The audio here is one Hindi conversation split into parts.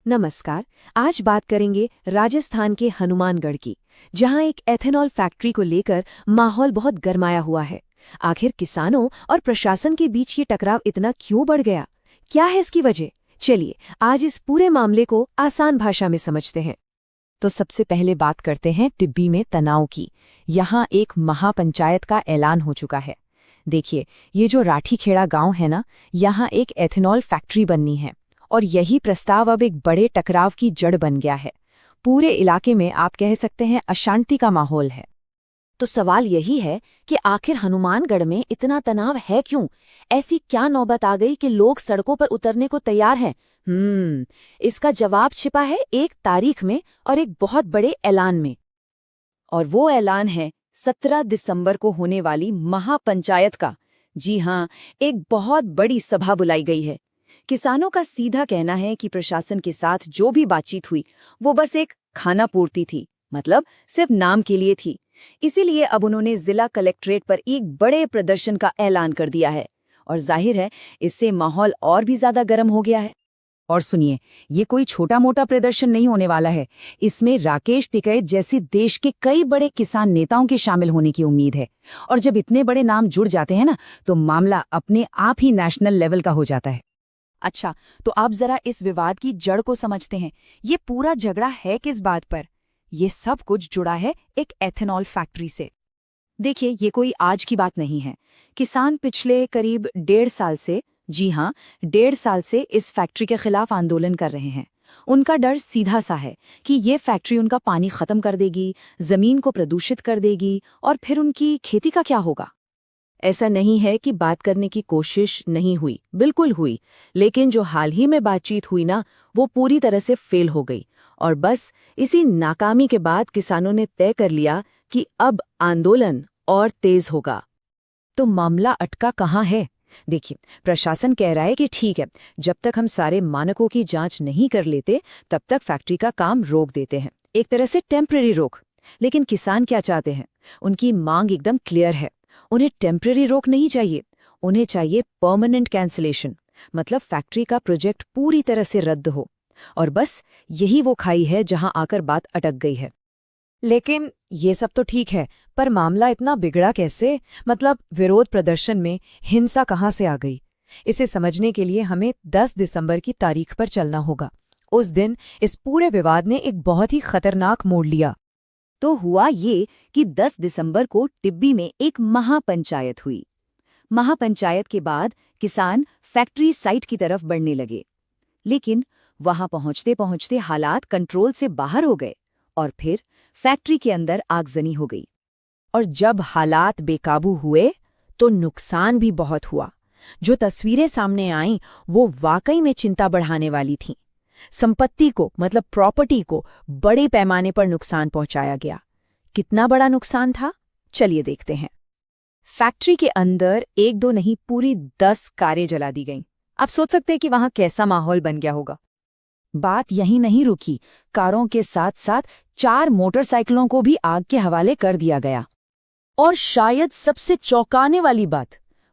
नमस्कार। आज बात करेंगे राजस्थान के हनुमानगढ़ की, जहां एक एथेनॉल फैक्ट्री को लेकर माहौल बहुत गरमाया हुआ है। आखिर किसानों और प्रशासन के बीच ये टकराव इतना क्यों बढ़ गया? क्या है इसकी वजह? चलिए आज इस पूरे मामले को आसान भाषा में समझते हैं। तो सबसे पहले बात करते हैं टिब्बी में तनाव की। यहाँ एक महापंचायत का ऐलान हो चुका है। देखिए, ये जो राठीखेड़ा गांव है ना, यहाँ एक एथेनॉल फैक्ट्री बननी है और यही प्रस्ताव अब एक बड़े टकराव की जड़ बन गया है। पूरे इलाके में आप कह सकते हैं अशांति का माहौल है। तो सवाल यही है कि आखिर हनुमानगढ़ में इतना तनाव है क्यों? ऐसी क्या नौबत आ गई कि लोग सड़कों पर उतरने को तैयार हैं? इसका जवाब छिपा है एक तारीख में और एक बहुत बड़े ऐलान में। और वो ऐलान है 17 दिसंबर को होने वाली महापंचायत का। जी हाँ, एक बहुत बड़ी सभा बुलाई गई है। किसानों का सीधा कहना है कि प्रशासन के साथ जो भी बातचीत हुई वो बस एक खाना पूर्ति थी, मतलब सिर्फ नाम के लिए थी। इसीलिए अब उन्होंने जिला कलेक्ट्रेट पर एक बड़े प्रदर्शन का ऐलान कर दिया है और जाहिर है इससे माहौल और भी ज्यादा गर्म हो गया है। और सुनिए, ये कोई छोटा मोटा प्रदर्शन नहीं होने वाला है। इसमें राकेश टिकैत जैसे देश के कई बड़े किसान नेताओं के शामिल होने की उम्मीद है। और जब इतने बड़े नाम जुड़ जाते हैं ना, तो मामला अपने आप ही नेशनल लेवल का हो जाता है। अच्छा, तो आप जरा इस विवाद की जड़ को समझते हैं। ये पूरा झगड़ा है किस बात पर? ये सब कुछ जुड़ा है एक एथेनॉल फैक्ट्री से। देखिए, ये कोई आज की बात नहीं है। किसान पिछले करीब 1.5 साल से, जी हाँ, 1.5 साल से इस फैक्ट्री के खिलाफ आंदोलन कर रहे हैं। उनका डर सीधा सा है कि ये फैक्ट्री उनका पानी खत्म कर देगी, जमीन को प्रदूषित कर देगी और फिर उनकी खेती का क्या होगा। ऐसा नहीं है कि बात करने की कोशिश नहीं हुई, बिल्कुल हुई, लेकिन जो हाल ही में बातचीत हुई ना, वो पूरी तरह से फेल हो गई। और बस इसी नाकामी के बाद किसानों ने तय कर लिया कि अब आंदोलन और तेज होगा। तो मामला अटका कहाँ है? देखिए, प्रशासन कह रहा है कि ठीक है, जब तक हम सारे मानकों की जांच नहीं कर लेते तब तक फैक्ट्री का काम रोक देते हैं, एक तरह से टेम्परेरी रोक। लेकिन किसान क्या चाहते हैं? उनकी मांग एकदम क्लियर है। उन्हें टेम्परेरी रोक नहीं चाहिए, उन्हें चाहिए परमानेंट कैंसिलेशन, मतलब फैक्ट्री का प्रोजेक्ट पूरी तरह से रद्द हो। और बस यही वो खाई है जहां आकर बात अटक गई है। लेकिन ये सब तो ठीक है, पर मामला इतना बिगड़ा कैसे? मतलब विरोध प्रदर्शन में हिंसा कहाँ से आ गई? इसे समझने के लिए हमें 10 दिसंबर की तारीख पर चलना होगा। उस दिन इस पूरे विवाद ने एक बहुत ही खतरनाक मोड़ लिया। तो हुआ ये कि 10 दिसंबर को टिब्बी में एक महापंचायत हुई। महापंचायत के बाद किसान फैक्ट्री साइट की तरफ बढ़ने लगे, लेकिन वहां पहुंचते पहुंचते हालात कंट्रोल से बाहर हो गए और फिर फैक्ट्री के अंदर आगजनी हो गई। और जब हालात बेकाबू हुए तो नुकसान भी बहुत हुआ। जो तस्वीरें सामने आईं वो वाकई में चिंता बढ़ाने वाली थीं। संपत्ति को, मतलब प्रॉपर्टी को, बड़े पैमाने पर नुकसान पहुंचाया गया। कितना बड़ा नुकसान था, चलिए देखते हैं। फैक्ट्री के अंदर 1-2 नहीं, पूरी 10 कारें जला दी गईं। आप सोच सकते हैं कि वहां कैसा माहौल बन गया होगा। बात यहीं नहीं रुकी, कारों के साथ साथ 4 मोटरसाइकिलों को भी आग के हवाले कर दिया गया। और शायद सबसे चौंकाने वाली बात,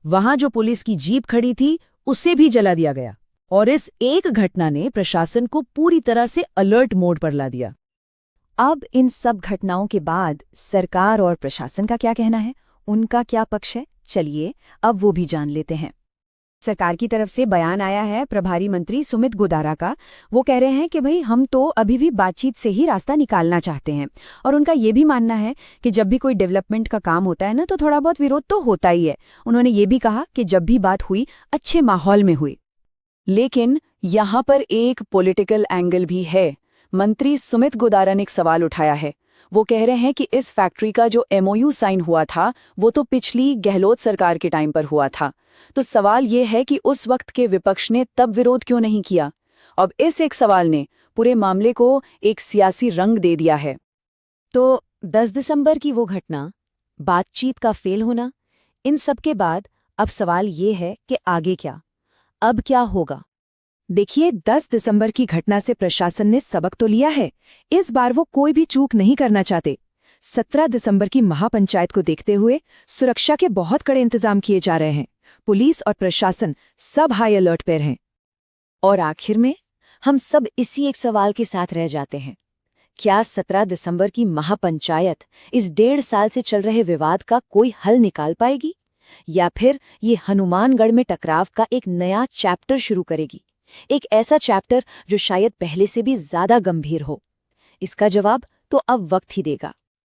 वहां जो पुलिस की जीप खड़ी थी उसे भी जला दिया गया। और इस एक घटना ने प्रशासन को पूरी तरह से अलर्ट मोड पर ला दिया। अब इन सब घटनाओं के बाद सरकार और प्रशासन का क्या कहना है, उनका क्या पक्ष है? चलिए अब वो भी जान लेते हैं। सरकार की तरफ से बयान आया है प्रभारी मंत्री सुमित गोदारा का। वो कह रहे हैं कि भाई हम तो अभी भी बातचीत से ही रास्ता निकालना चाहते हैं। और उनका ये भी मानना है कि जब भी कोई डेवलपमेंट का काम होता है ना, तो थोड़ा बहुत विरोध तो होता ही है। उन्होंने ये भी कहा कि जब भी बात हुई अच्छे माहौल में हुई। लेकिन यहाँ पर एक पॉलिटिकल एंगल भी है। मंत्री सुमित गोदारा ने एक सवाल उठाया है। वो कह रहे हैं कि इस फैक्ट्री का जो MOU साइन हुआ था वो तो पिछली गहलोत सरकार के टाइम पर हुआ था। तो सवाल ये है कि उस वक्त के विपक्ष ने तब विरोध क्यों नहीं किया? अब इस एक सवाल ने पूरे मामले को एक सियासी रंग दे दिया है। तो 10 दिसंबर की वो घटना, बातचीत का फेल होना, इन सब के बाद अब सवाल ये है कि आगे क्या? अब क्या होगा? देखिए, 10 दिसंबर की घटना से प्रशासन ने सबक तो लिया है। इस बार वो कोई भी चूक नहीं करना चाहते। 17 दिसंबर की महापंचायत को देखते हुए सुरक्षा के बहुत कड़े इंतजाम किए जा रहे हैं। पुलिस और प्रशासन सब हाई अलर्ट पर हैं। और आखिर में हम सब इसी एक सवाल के साथ रह जाते हैं। क्या 17 दिसंबर की महापंचायत इस 1.5 साल से चल रहे विवाद का कोई हल निकाल पाएगी, या फिर ये हनुमानगढ़ में टकराव का एक नया चैप्टर शुरू करेगी, एक ऐसा चैप्टर जो शायद पहले से भी ज्यादा गंभीर हो? इसका जवाब तो अब वक्त ही देगा।